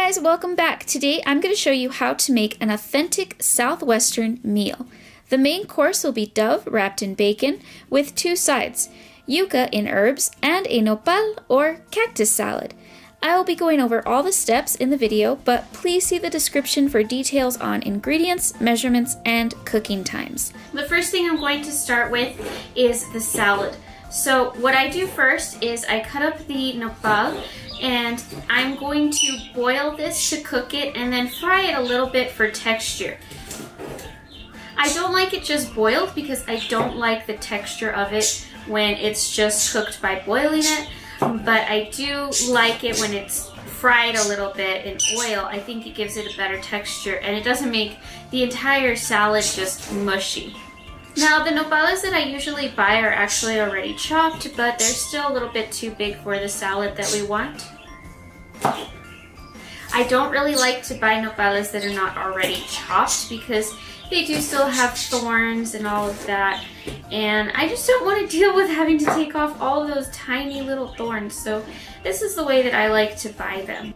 guys, welcome back. Today I'm going to show you how to make an authentic Southwestern meal. The main course will be dove wrapped in bacon with two sides, yucca in herbs and a nopal or cactus salad. I will be going over all the steps in the video, but please see the description for details on ingredients, measurements, and cooking times. The first thing I'm going to start with is the salad. So what I do first is I cut up the nopal and I'm going to boil this to cook it and then fry it a little bit for texture. I don't like it just boiled because I don't like the texture of it when it's just cooked by boiling it, but I do like it when it's fried a little bit in oil. I think it gives it a better texture and it doesn't make the entire salad just mushy. Now the nopales that I usually buy are actually already chopped, but they're still a little bit too big for the salad that we want. I don't really like to buy nopales that are not already chopped because they do still have thorns and all of that, and I just don't want to deal with having to take off all of those tiny little thorns, so this is the way that I like to buy them.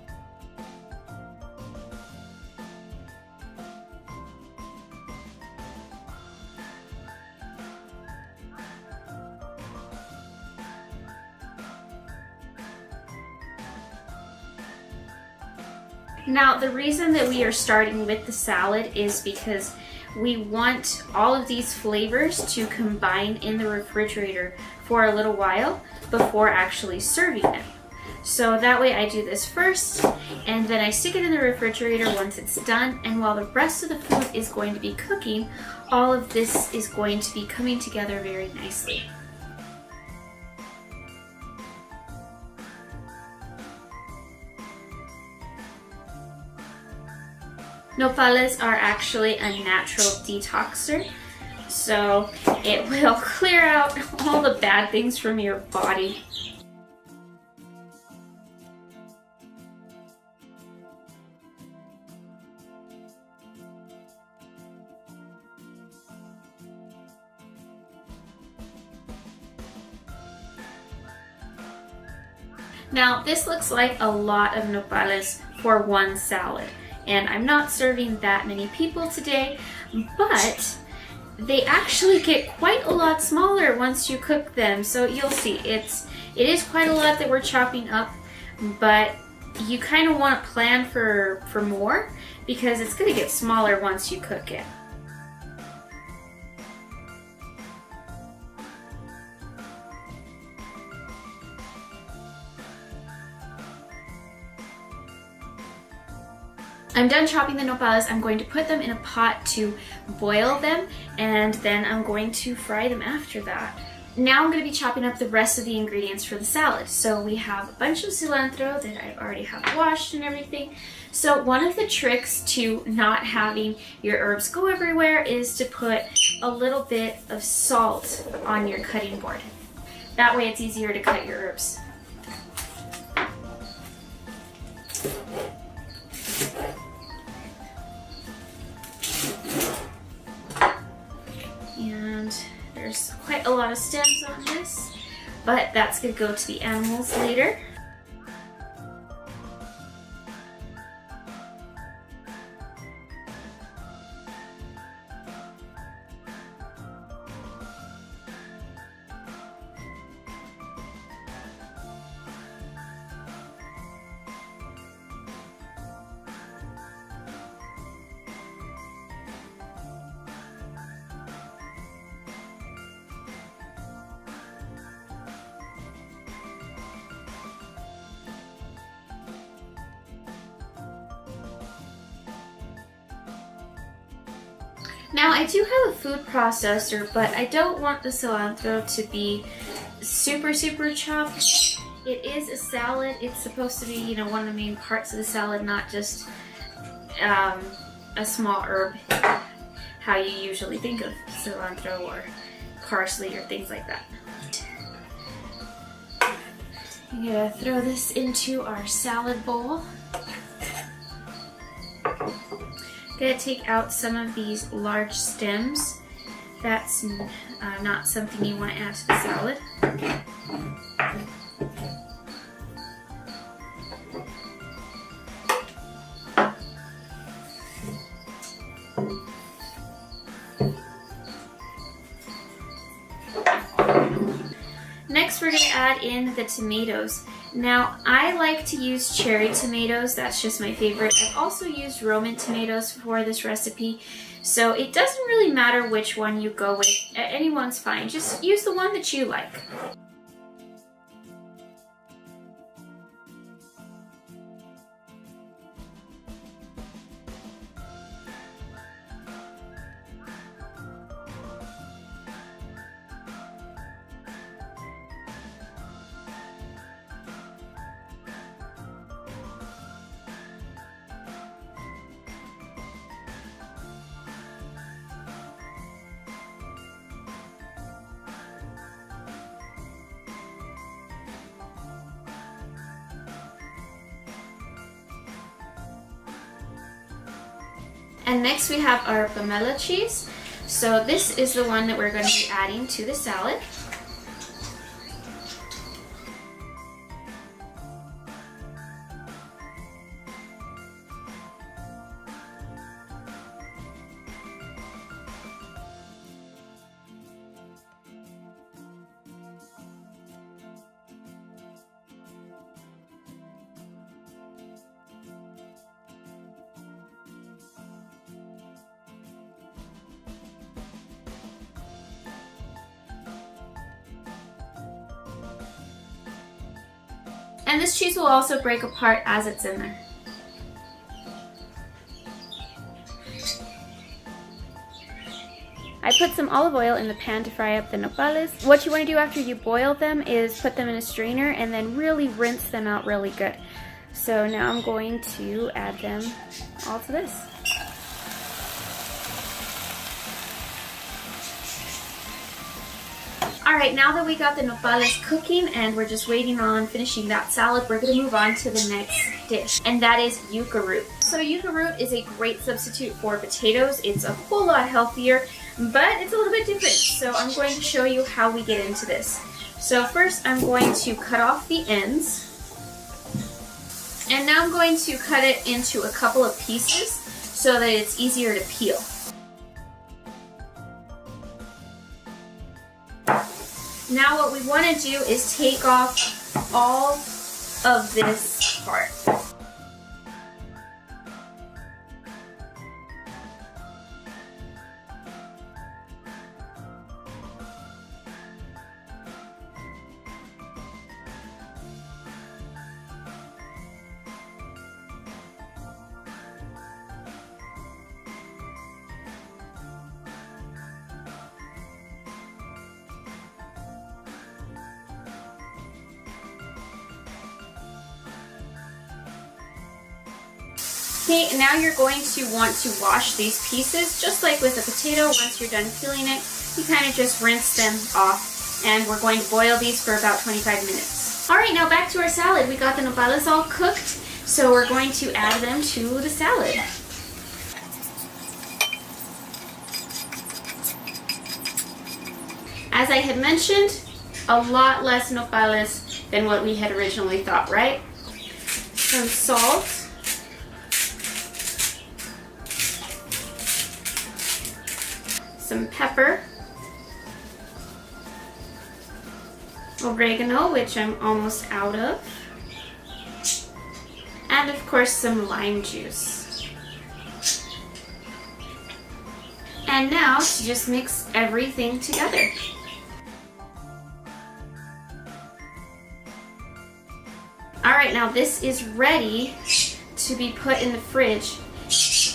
Now, the reason that we are starting with the salad is because we want all of these flavors to combine in the refrigerator for a little while before actually serving them. So that way I do this first, and then I stick it in the refrigerator once it's done, and while the rest of the food is going to be cooking, all of this is going to be coming together very nicely. Nopales are actually a natural detoxer, so it will clear out all the bad things from your body. Now, this looks like a lot of nopales for one salad. And I'm not serving that many people today, but they actually get quite a lot smaller once you cook them. So you'll see, it is quite a lot that we're chopping up, but you kind of want to plan for more because it's going to get smaller once you cook it. I'm done chopping the nopales. I'm going to put them in a pot to boil them, and then I'm going to fry them after that. Now I'm going to be chopping up the rest of the ingredients for the salad. So we have a bunch of cilantro that I already have washed and everything. So one of the tricks to not having your herbs go everywhere is to put a little bit of salt on your cutting board. That way it's easier to cut your herbs. And there's quite a lot of stems on this, but that's going to go to the animals later. Now, I do have a food processor, but I don't want the cilantro to be super chopped. It is a salad. It's supposed to be, you know, one of the main parts of the salad, not just a small herb, how you usually think of cilantro or parsley or things like that. I'm gonna throw this into our salad bowl. Gonna take out some of these large stems. That's not something you want to add to the salad. add in the tomatoes. Now, I like to use cherry tomatoes. That's just my favorite. I've also used Roman tomatoes for this recipe. So it doesn't really matter which one you go with. Anyone's fine. Just use the one that you like. And next we have our Panela cheese. So this is the one that we're going to be adding to the salad. And this cheese will also break apart as it's in there. I put some olive oil in the pan to fry up the nopales. What you want to do after you boil them is put them in a strainer and then really rinse them out really good. So now I'm going to add them all to this. Alright, now that we got the nopales cooking and we're just waiting on finishing that salad, we're going to move on to the next dish, and that is yucca root. So yucca root is a great substitute for potatoes. It's a whole lot healthier, but it's a little bit different. So I'm going to show you how we get into this. So first I'm going to cut off the ends, and now I'm going to cut it into a couple of pieces so that it's easier to peel. Now what we want to do is take off all of this part. Okay, now you're going to want to wash these pieces just like with a potato. Once you're done peeling it, you kind of just rinse them off, and we're going to boil these for about 25 minutes. Alright, now back to our salad. We got the nopales all cooked, so we're going to add them to the salad. As I had mentioned, a lot less nopales than what we had originally thought, right? Some salt. Some pepper, oregano, which I'm almost out of, and of course some lime juice. And now to just mix everything together. Alright, now this is ready to be put in the fridge,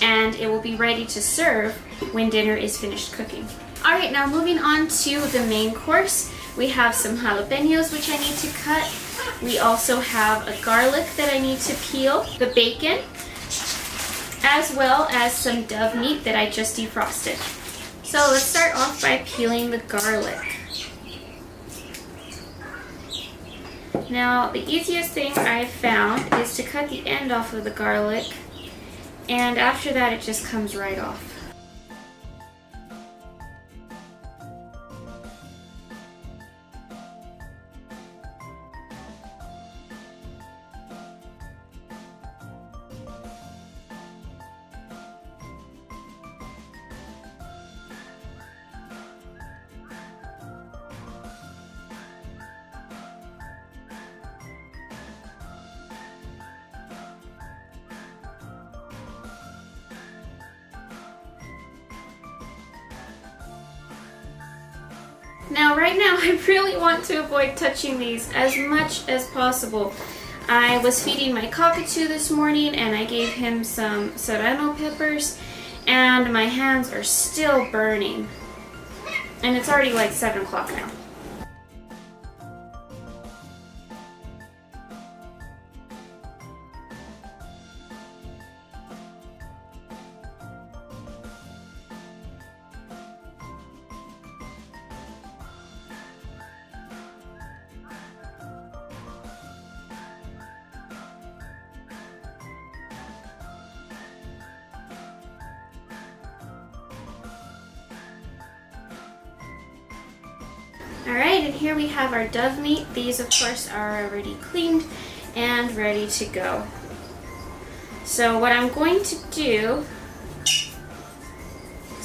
and it will be ready to serve when dinner is finished cooking. Alright, now moving on to the main course. We have some jalapenos which I need to cut. We also have a garlic that I need to peel, the bacon, as well as some dove meat that I just defrosted. So let's start off by peeling the garlic. Now, the easiest thing I've found is to cut the end off of the garlic, and after that it just comes right off. Now, right now, I really want to avoid touching these as much as possible. I was feeding my cockatoo this morning and I gave him some serrano peppers and my hands are still burning. And it's already like 7 o'clock now. Alright, and here we have our dove meat. These, of course, are already cleaned and ready to go. So what I'm going to do,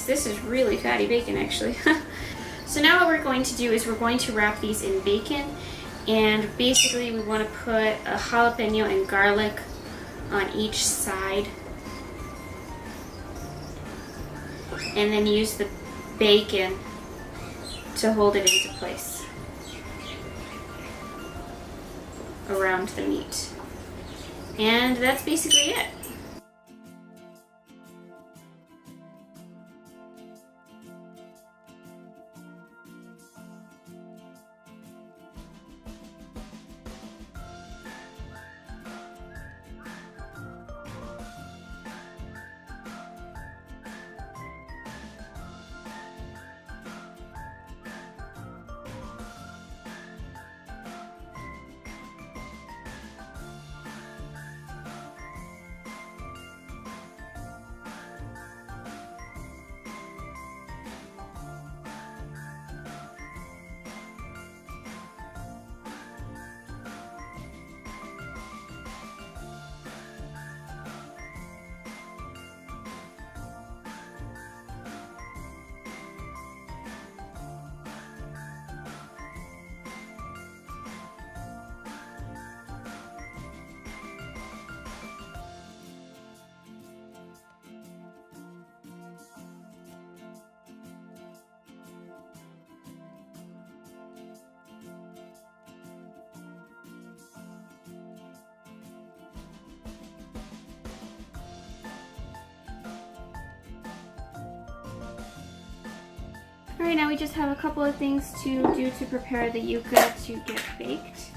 this is really fatty bacon actually. So now what we're going to do is we're going to wrap these in bacon, and basically we want to put a jalapeno and garlic on each side. And then use the bacon to hold it into place around the meat. And that's basically it. Alright, now we just have a couple of things to do to prepare the yucca to get baked.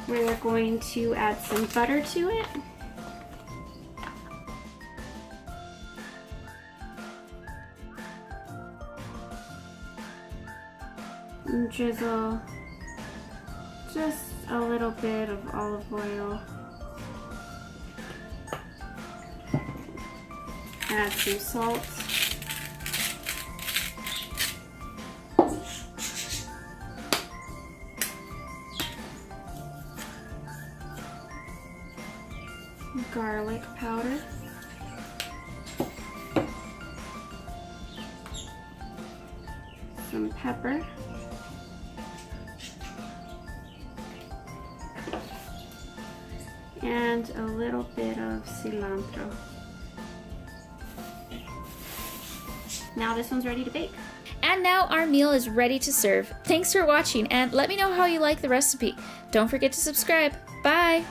We're going to add some butter to it. And drizzle just a little bit of olive oil. Add some salt. Garlic powder, some pepper, and a little bit of cilantro. Now this one's ready to bake. And now our meal is ready to serve. Thanks for watching, and let me know how you like the recipe. Don't forget to subscribe. Bye!